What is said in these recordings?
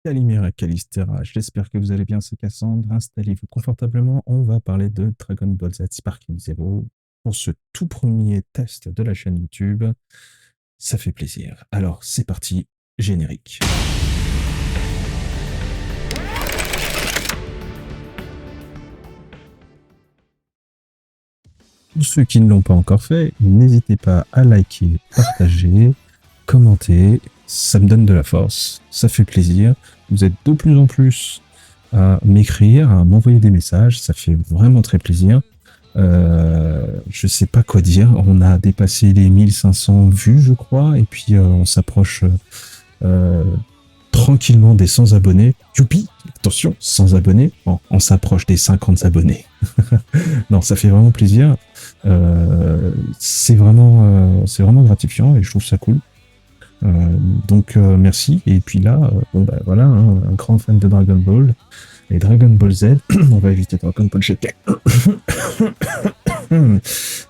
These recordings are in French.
Calimera Calistera, j'espère que vous allez bien, c'est Cassandre. Installez-vous confortablement, on va parler de Dragon Ball Z Sparking Zero pour ce tout premier test de la chaîne YouTube. Ça fait plaisir. Alors, c'est parti, générique. Pour ceux qui ne l'ont pas encore fait, n'hésitez pas à liker, partager, commenter. Ça me donne de la force, ça fait plaisir. Vous êtes de plus en plus à m'écrire, à m'envoyer des messages, ça fait vraiment très plaisir. Je sais pas quoi dire. On a dépassé les 1500 vues, je crois, et puis on s'approche euh, tranquillement des 100 abonnés. Youpi! Attention, 100 abonnés. Bon, on s'approche des 50 abonnés. Non, ça fait vraiment plaisir. C'est vraiment gratifiant et je trouve ça cool. Donc merci. Et puis là, bon bah voilà, hein, un grand fan de Dragon Ball et Dragon Ball Z. On va éviter Dragon Ball GT.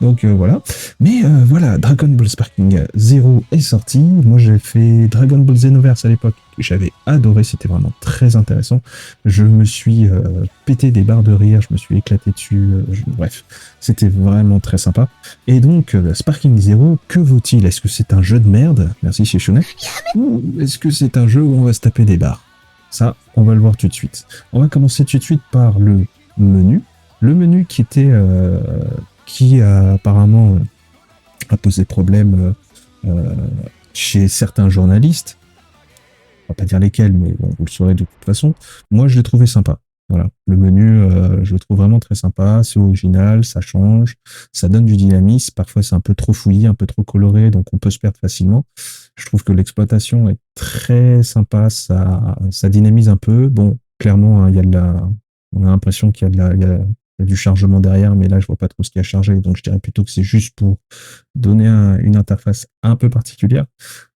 Donc voilà. Mais voilà, Dragon Ball Sparking Zero est sorti. Moi j'ai fait Dragon Ball Xenoverse à l'époque. J'avais adoré, c'était vraiment très intéressant. Je me suis pété des barres de rire, je me suis éclaté dessus. Bref, c'était vraiment très sympa. Et donc, Sparking Zero, que vaut-il? Est-ce que c'est un jeu de merde? Merci Chichounet. Ou est-ce que c'est un jeu où on va se taper des barres? Ça, on va le voir tout de suite. On va commencer tout de suite par le menu. Le menu qui apparemment a posé problème chez certains journalistes. On va pas dire lesquels, mais bon, vous le saurez de toute façon. Moi, je l'ai trouvé sympa. Voilà, le menu, je le trouve vraiment très sympa, c'est original, ça change, ça donne du dynamisme. Parfois, c'est un peu trop fouillé, un peu trop coloré, donc on peut se perdre facilement. Je trouve que l'exploitation est très sympa, ça dynamise un peu. Bon, clairement, hein, on a l'impression qu'il y a du chargement derrière, mais là, je vois pas trop ce qu'il y a chargé, donc je dirais plutôt que c'est juste pour donner une interface un peu particulière.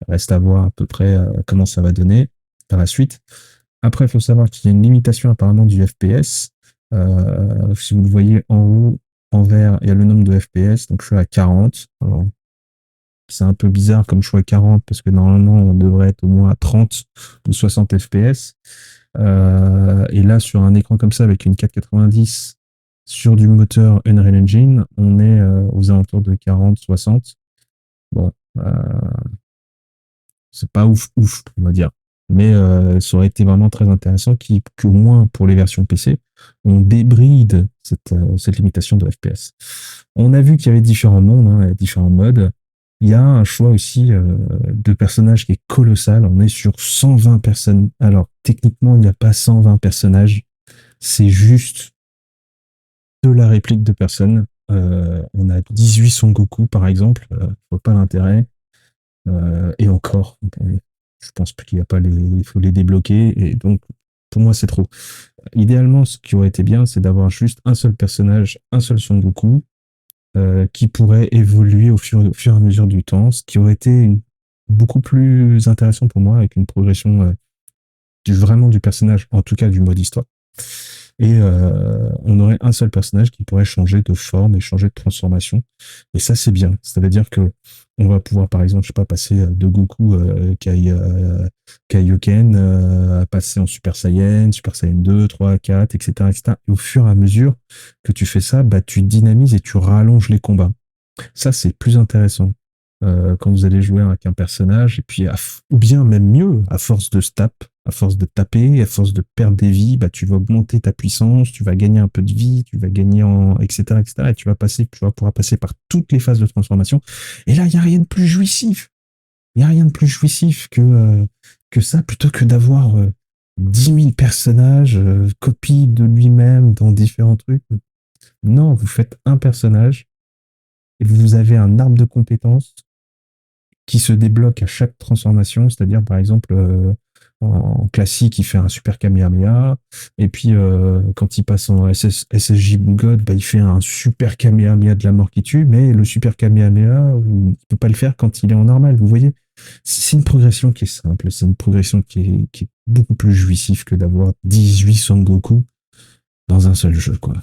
Reste à voir à peu près comment ça va donner par la suite. Après, il faut savoir qu'il y a une limitation apparemment du FPS. Si vous le voyez en haut, en vert, il y a le nombre de FPS, donc je suis à 40. Alors, c'est un peu bizarre comme choix 40 parce que normalement on devrait être au moins à 30 ou 60 FPS. Et là, sur un écran comme ça avec une 490 sur du moteur Unreal Engine, on est aux alentours de 40-60. Bon, c'est pas ouf, on va dire. Mais ça aurait été vraiment très intéressant qu'au moins pour les versions PC, on débride cette limitation de FPS. On a vu qu'il y avait différents mondes, hein, différents modes. Il y a un choix aussi de personnages qui est colossal. On est sur 120 personnes. Alors, techniquement, il n'y a pas 120 personnages. C'est juste de la réplique de personnes. On a 18 Son Goku, par exemple. Je vois pas l'intérêt. Et encore, je pense qu'il y a pas il faut les débloquer. Et donc, pour moi, c'est trop. Idéalement, ce qui aurait été bien, c'est d'avoir juste un seul personnage, un seul Son Goku, qui pourrait évoluer au fur et à mesure du temps, ce qui aurait été beaucoup plus intéressant pour moi, avec une progression vraiment du personnage, en tout cas du mode histoire. Et on aurait un seul personnage qui pourrait changer de forme et changer de transformation. Et ça, c'est bien. Ça veut dire que on va pouvoir, par exemple, je sais pas, passer de Goku Kaioken à passer en Super Saiyan 2, 3, 4, etc., etc. Et au fur et à mesure que tu fais ça, bah, tu dynamises et tu rallonges les combats. Ça, c'est plus intéressant quand vous allez jouer avec un personnage, et puis ou bien même mieux, à force de à force de taper, à force de perdre des vies, bah, tu vas augmenter ta puissance, tu vas gagner un peu de vie, tu vas gagner etc., etc., et tu vas pouvoir passer par toutes les phases de transformation. Et là, il n'y a rien de plus jouissif. Il n'y a rien de plus jouissif que ça, plutôt que d'avoir 10 000 personnages, copies de lui-même dans différents trucs. Non, vous faites un personnage et vous avez un arbre de compétences qui se débloque à chaque transformation, c'est-à-dire par exemple en classique, il fait un super Kamehameha, et puis quand il passe en SSJ God, bah, il fait un super Kamehameha de la mort qui tue, mais le super Kamehameha, il ne peut pas le faire quand il est en normal, vous voyez. C'est une progression qui est simple, c'est une progression qui est beaucoup plus jouissive que d'avoir 18 Son Goku dans un seul jeu, quoi.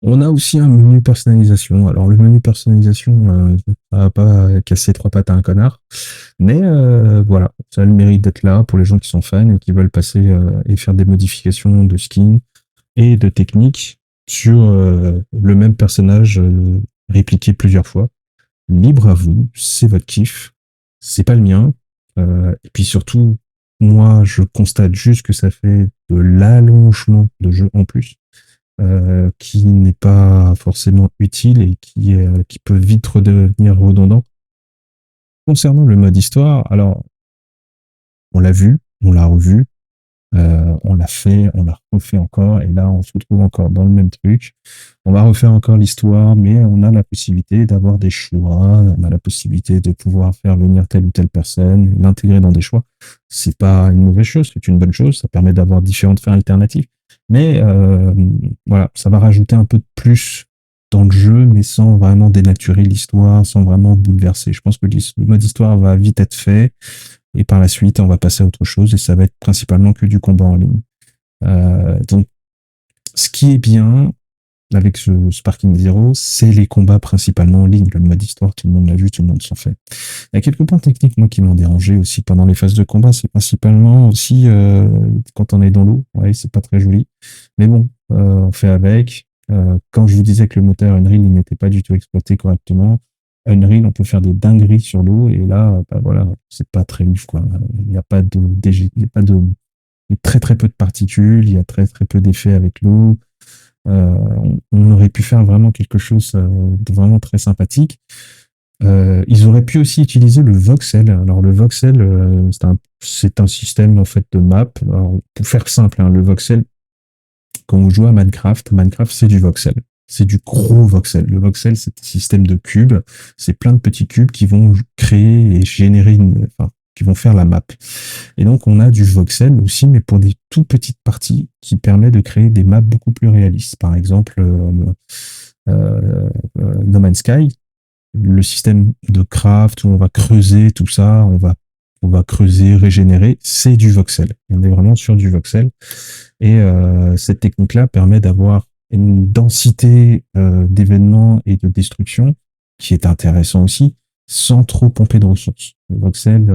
On a aussi un menu personnalisation. Alors le menu personnalisation, ça va pas casser trois pattes à un connard, mais voilà, ça a le mérite d'être là pour les gens qui sont fans et qui veulent passer et faire des modifications de skin et de techniques sur le même personnage répliqué plusieurs fois. Libre à vous, c'est votre kiff, c'est pas le mien. Et puis surtout, moi, je constate juste que ça fait de l'allongement de jeu en plus, qui n'est pas forcément utile et qui peut vite redevenir redondant. Concernant le mode histoire, alors, on l'a vu, on l'a revu, on l'a fait, on l'a refait encore, et là on se retrouve encore dans le même truc. On va refaire encore l'histoire, mais on a la possibilité d'avoir des choix, on a la possibilité de pouvoir faire venir telle ou telle personne, l'intégrer dans des choix. C'est pas une mauvaise chose, c'est une bonne chose, ça permet d'avoir différentes fins alternatives. Mais voilà, ça va rajouter un peu de plus dans le jeu, mais sans vraiment dénaturer l'histoire, sans vraiment bouleverser. Je pense que le mode histoire va vite être fait. Et par la suite, on va passer à autre chose et ça va être principalement que du combat en ligne. Donc, ce qui est bien avec ce Sparking Zero, c'est les combats principalement en ligne. Le mode histoire, tout le monde l'a vu, tout le monde s'en fait. Il y a quelques points techniques, moi, qui m'ont dérangé aussi pendant les phases de combat. C'est principalement aussi quand on est dans l'eau. Ouais, c'est pas très joli. Mais bon, on fait avec. Quand je vous disais que le moteur Unreal il n'était pas du tout exploité correctement, Unreal, on peut faire des dingueries sur l'eau et là, bah voilà, c'est pas très ouf, quoi. Il n'y a pas de il y a pas de, il y a très très peu de particules, il y a très très peu d'effets avec l'eau. On aurait pu faire vraiment quelque chose de vraiment très sympathique. Ils auraient pu aussi utiliser le voxel. Alors le voxel, c'est un système en fait de map. Alors, pour faire simple, hein, le voxel, quand vous jouez à Minecraft, Minecraft c'est du voxel. C'est du gros voxel. Le voxel, c'est un système de cubes. C'est plein de petits cubes qui vont créer et générer enfin, qui vont faire la map. Et donc, on a du voxel aussi, mais pour des tout petites parties qui permet de créer des maps beaucoup plus réalistes. Par exemple, No Man's Sky, le système de craft où on va creuser tout ça, on va creuser, régénérer, c'est du voxel. On est vraiment sur du voxel. Et cette technique-là permet d'avoir une densité d'événements et de destruction qui est intéressant aussi, sans trop pomper de ressources. Le voxel,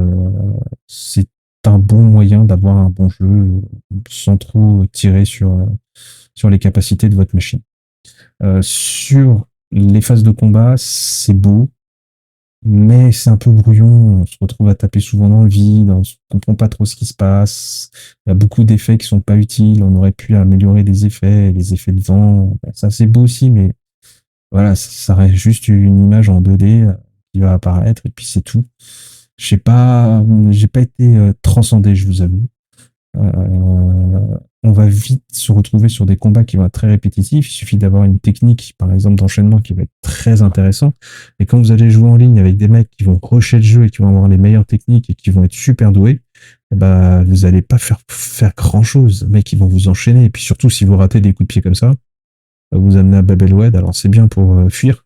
c'est un bon moyen d'avoir un bon jeu sans trop tirer sur les capacités de votre machine. Sur les phases de combat, c'est beau, mais c'est un peu brouillon. On se retrouve à taper souvent dans le vide, on ne comprend pas trop ce qui se passe. Il y a beaucoup d'effets qui sont pas utiles. On aurait pu améliorer les effets de vent. Ça, c'est beau aussi, mais voilà, ça reste juste une image en 2D qui va apparaître et puis c'est tout. J'ai pas été transcendé, je vous avoue. On va vite se retrouver sur des combats qui vont être très répétitifs. Il suffit d'avoir une technique, par exemple, d'enchaînement qui va être très intéressant. Et quand vous allez jouer en ligne avec des mecs qui vont rusher le jeu et qui vont avoir les meilleures techniques et qui vont être super doués, bah, vous n'allez pas faire grand chose. Les mecs, ils vont vous enchaîner. Et puis surtout, si vous ratez des coups de pied comme ça, vous amenez à Babelwed. Alors c'est bien pour fuir.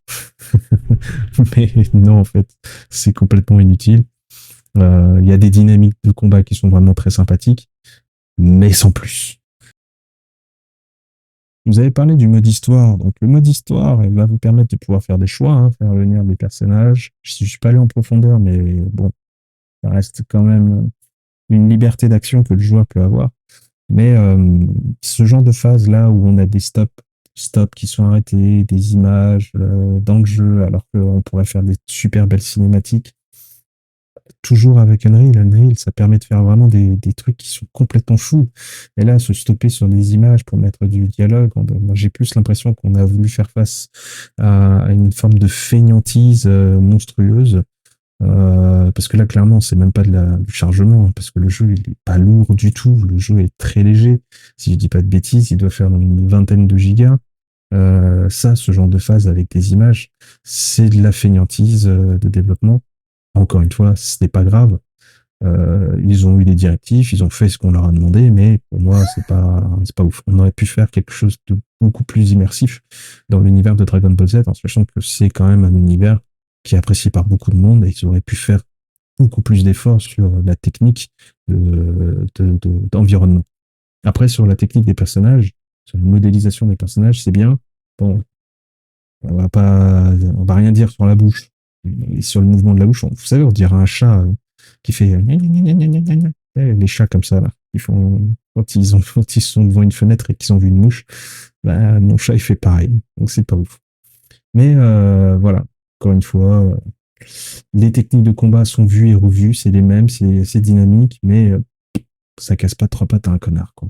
Mais non, en fait, c'est complètement inutile. Il y a des dynamiques de combat qui sont vraiment très sympathiques, mais sans plus. Vous avez parlé du mode histoire. Donc, le mode histoire, il va vous permettre de pouvoir faire des choix, hein, faire venir des personnages. Je ne suis pas allé en profondeur, mais bon, ça reste quand même une liberté d'action que le joueur peut avoir. Mais ce genre de phase-là où on a des stops qui sont arrêtés, des images dans le jeu, alors qu'on pourrait faire des super belles cinématiques, toujours avec Unreal, ça permet de faire vraiment des trucs qui sont complètement fous. Et là, se stopper sur des images pour mettre du dialogue, moi, j'ai plus l'impression qu'on a voulu faire face à une forme de fainéantise monstrueuse. Parce que là, clairement, c'est même pas du chargement, hein, parce que le jeu, il est pas lourd du tout. Le jeu est très léger. Si je dis pas de bêtises, il doit faire une vingtaine de gigas. Ça, ce genre de phase avec des images, c'est de la fainéantise de développement. Encore une fois, ce n'est pas grave. Ils ont eu les directives, ils ont fait ce qu'on leur a demandé, mais pour moi, c'est pas ouf. On aurait pu faire quelque chose de beaucoup plus immersif dans l'univers de Dragon Ball Z, en sachant que c'est quand même un univers qui est apprécié par beaucoup de monde et ils auraient pu faire beaucoup plus d'efforts sur la technique d'environnement. Après, sur la technique des personnages, sur la modélisation des personnages, c'est bien. Bon, On va rien dire sur la bouche et sur le mouvement de la bouche. Vous savez, on dirait un chat qui fait les chats comme ça là, qui font quand ils sont devant une fenêtre et qu'ils ont vu une mouche. Bah, mon chat il fait pareil, donc c'est pas ouf. Mais voilà, encore une fois, les techniques de combat sont vues et revues, c'est les mêmes, c'est dynamique, mais ça casse pas trois pattes à un connard, quoi.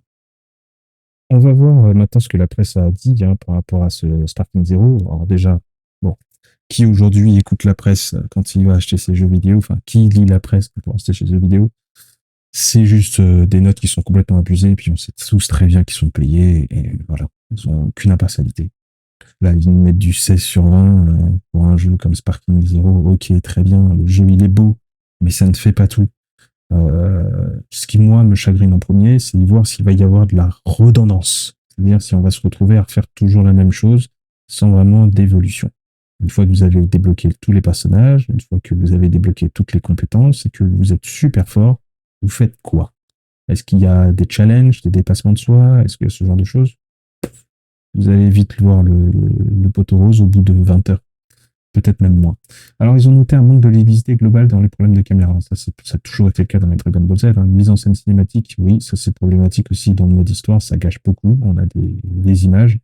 On va voir maintenant ce que la presse a dit par rapport à ce Sparking Zero. Alors déjà, bon, qui aujourd'hui écoute la presse quand il va acheter ses jeux vidéo, enfin, qui lit la presse pour acheter ses jeux vidéo? C'est juste des notes qui sont complètement abusées, et puis on sait tous très bien qu'ils sont payés, et voilà, ils n'ont aucune impartialité. Là, ils mettent du 16 sur 20 pour un jeu comme Sparking Zero. Ok, très bien, le jeu il est beau, mais ça ne fait pas tout. Ce qui, moi, me chagrine en premier, c'est de voir s'il va y avoir de la redondance. C'est-à-dire si on va se retrouver à refaire toujours la même chose sans vraiment d'évolution. Une fois que vous avez débloqué tous les personnages, une fois que vous avez débloqué toutes les compétences et que vous êtes super fort, vous faites quoi? Est-ce qu'il y a des challenges, des dépassements de soi? Est-ce que ce genre de choses? Vous allez vite voir le poteau rose au bout de 20 heures, peut-être même moins. Alors, ils ont noté un manque de lisibilité globale dans les problèmes de caméra. Ça a toujours été le cas dans les Dragon Ball Z. Une mise en scène cinématique, oui, ça c'est problématique aussi dans le mode histoire, ça gâche beaucoup. On a des images.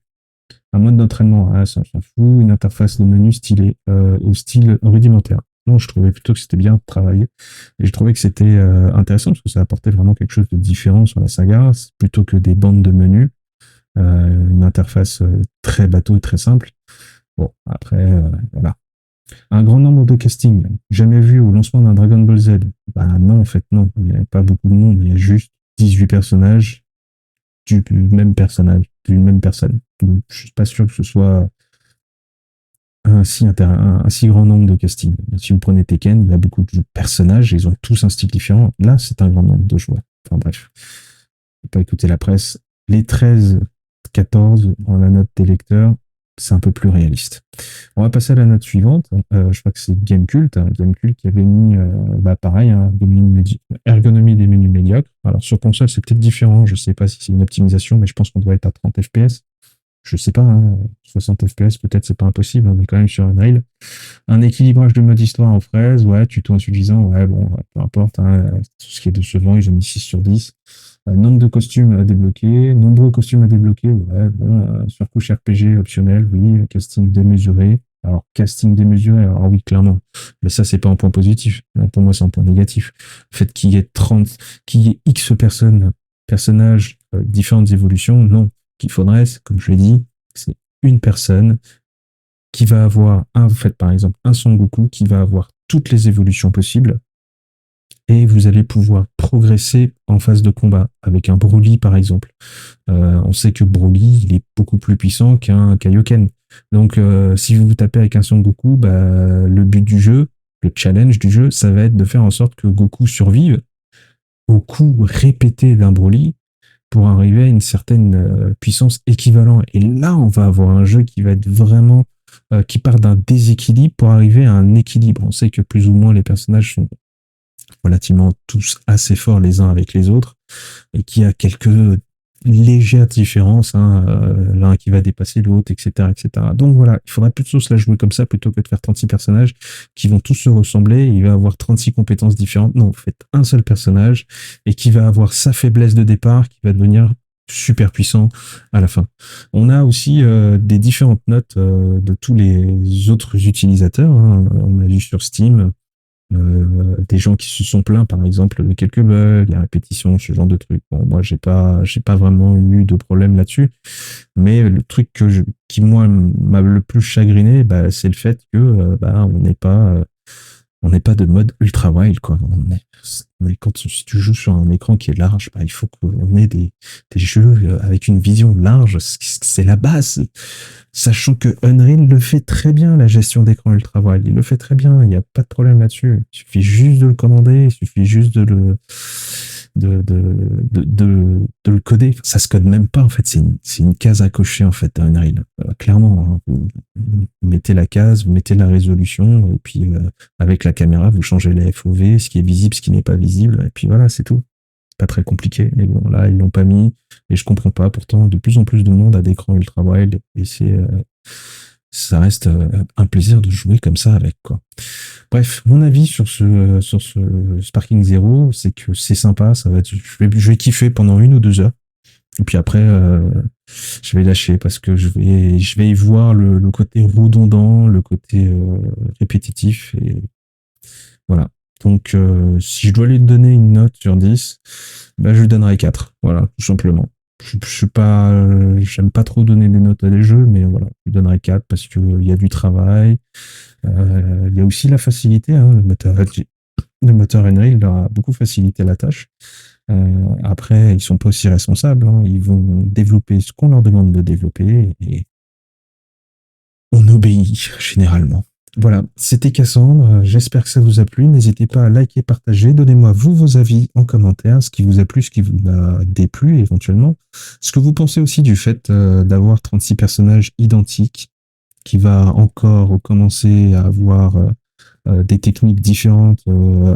Un mode d'entraînement, ça on s'en fout. Une interface de menu stylée, au style rudimentaire. Non, je trouvais plutôt que c'était bien travaillé. Et je trouvais que c'était intéressant parce que ça apportait vraiment quelque chose de différent sur la saga, plutôt que des bandes de menus. Une interface très bateau et très simple. Bon, après, voilà. Un grand nombre de castings, jamais vu au lancement d'un Dragon Ball Z. Bah non, en fait, non. Il n'y a pas beaucoup de monde, il y a juste 18 personnages d'une même personne. Donc, je suis pas sûr que ce soit un si grand nombre de castings. Si vous prenez Tekken, il y a beaucoup de personnages, et ils ont tous un style différent. Là, c'est un grand nombre de joueurs. Enfin bref, faut pas écouter la presse. Les 13, 14, en la note des lecteurs, c'est un peu plus réaliste. On va passer à la note suivante. Je crois que c'est Gamecult. Gamecult qui avait mis, pareil, ergonomie des menus médiocres. Alors sur console, c'est peut-être différent. Je sais pas si c'est une optimisation, mais je pense qu'on doit être à 30 FPS. Je sais pas, 60 FPS, peut-être c'est pas impossible. On est quand même sur un rail. Un équilibrage de mode histoire en fraise, ouais, tuto insuffisant, ouais, bon, ouais, peu importe. Tout ce qui est décevant, ils ont mis 6 sur 10. Nombre de costumes à débloquer, nombreux costumes à débloquer, ouais, bon, surcouche RPG optionnel, oui, casting démesuré. Alors, casting démesuré, alors oui, clairement. Mais ça, c'est pas un point positif. Pour moi, c'est un point négatif. Le fait qu'il y ait qu'il y ait X personnages, différentes évolutions, non. Qu'il faudrait, comme je l'ai dit, c'est une personne qui va avoir par exemple, un Son Goku qui va avoir toutes les évolutions possibles, et vous allez pouvoir progresser en phase de combat avec un Broly par exemple. On sait que Broly il est beaucoup plus puissant qu'un Kaioken. Donc si vous vous tapez avec un Son Goku, le but du jeu, le challenge du jeu, ça va être de faire en sorte que Goku survive au coup répété d'un Broly pour arriver à une certaine puissance équivalente. Et là, on va avoir un jeu qui va être vraiment qui part d'un déséquilibre pour arriver à un équilibre. On sait que plus ou moins les personnages sont relativement tous assez forts les uns avec les autres, et qu'il y a quelques légères différences, l'un qui va dépasser l'autre, etc., etc. Donc voilà, il faudrait plutôt se la jouer comme ça plutôt que de faire 36 personnages qui vont tous se ressembler. Il va avoir 36 compétences différentes. Non, vous faites un seul personnage et qui va avoir sa faiblesse de départ, qui va devenir super puissant à la fin. On a aussi des différentes notes de tous les autres utilisateurs. On a vu sur Steam des gens qui se sont plaints, par exemple, de quelques bugs, la répétition, ce genre de trucs. Bon, moi, j'ai pas vraiment eu de problème là-dessus. Mais le truc qui moi m'a le plus chagriné, c'est le fait que on n'est pas de mode ultra wide, quoi. Si tu joues sur un écran qui est large, il faut qu'on ait des jeux avec une vision large. C'est la base. Sachant que Unreal le fait très bien, la gestion d'écran ultra wide. Il le fait très bien. Il n'y a pas de problème là-dessus. Il suffit juste de le commander. Il suffit juste de le coder. Ça se code même pas, en fait. C'est une case à cocher, en fait, à Unreal. Clairement, vous mettez la case, vous mettez la résolution, et puis avec la caméra, vous changez les FOV, ce qui est visible, ce qui n'est pas visible, et puis voilà, c'est tout. C'est pas très compliqué. Mais bon, là, ils l'ont pas mis, et je comprends pas. Pourtant, de plus en plus de monde a d'écran ultra wide, et ça reste un plaisir de jouer comme ça avec, quoi. Bref, mon avis sur ce Sparking Zero, c'est que c'est sympa, ça va être, je vais kiffer pendant 1 ou 2 heures. Et puis après, je vais lâcher parce que je vais y voir le côté redondant, le côté répétitif. Et voilà. Donc, si je dois lui donner une note sur 10, bah, je lui donnerai 4. Voilà, tout simplement. Je suis pas, j'aime pas trop donner des notes à des jeux, mais voilà, je lui donnerai 4 parce qu'il y a du travail. Il y a aussi la facilité, hein, le moteur Henry, il leur a beaucoup facilité la tâche. Après, ils sont pas aussi responsables, hein. Ils vont développer ce qu'on leur demande de développer et on obéit généralement. Voilà, c'était Cassandre. J'espère que ça vous a plu. N'hésitez pas à liker, partager. Donnez-moi vos avis en commentaire, ce qui vous a plu, ce qui vous a déplu éventuellement. Ce que vous pensez aussi du fait d'avoir 36 personnages identiques, qui va encore commencer à avoir des techniques différentes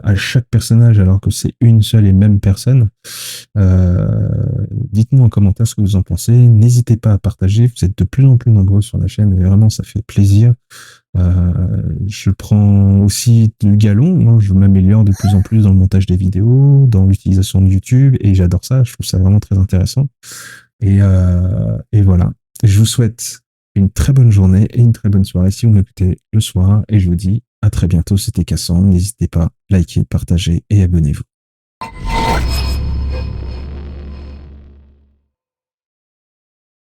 à chaque personnage alors que c'est une seule et même personne. Dites-nous en commentaire ce que vous en pensez. N'hésitez pas à partager. Vous êtes de plus en plus nombreux sur la chaîne et vraiment ça fait plaisir. Je prends aussi du galon. Hein, je m'améliore de plus en plus dans le montage des vidéos, dans l'utilisation de YouTube et j'adore ça. Je trouve ça vraiment très intéressant. Et voilà. Je vous souhaite une très bonne journée et une très bonne soirée si vous m'écoutez le soir. Et je vous dis à très bientôt. C'était Cassandre. N'hésitez pas, likez, partagez et abonnez-vous.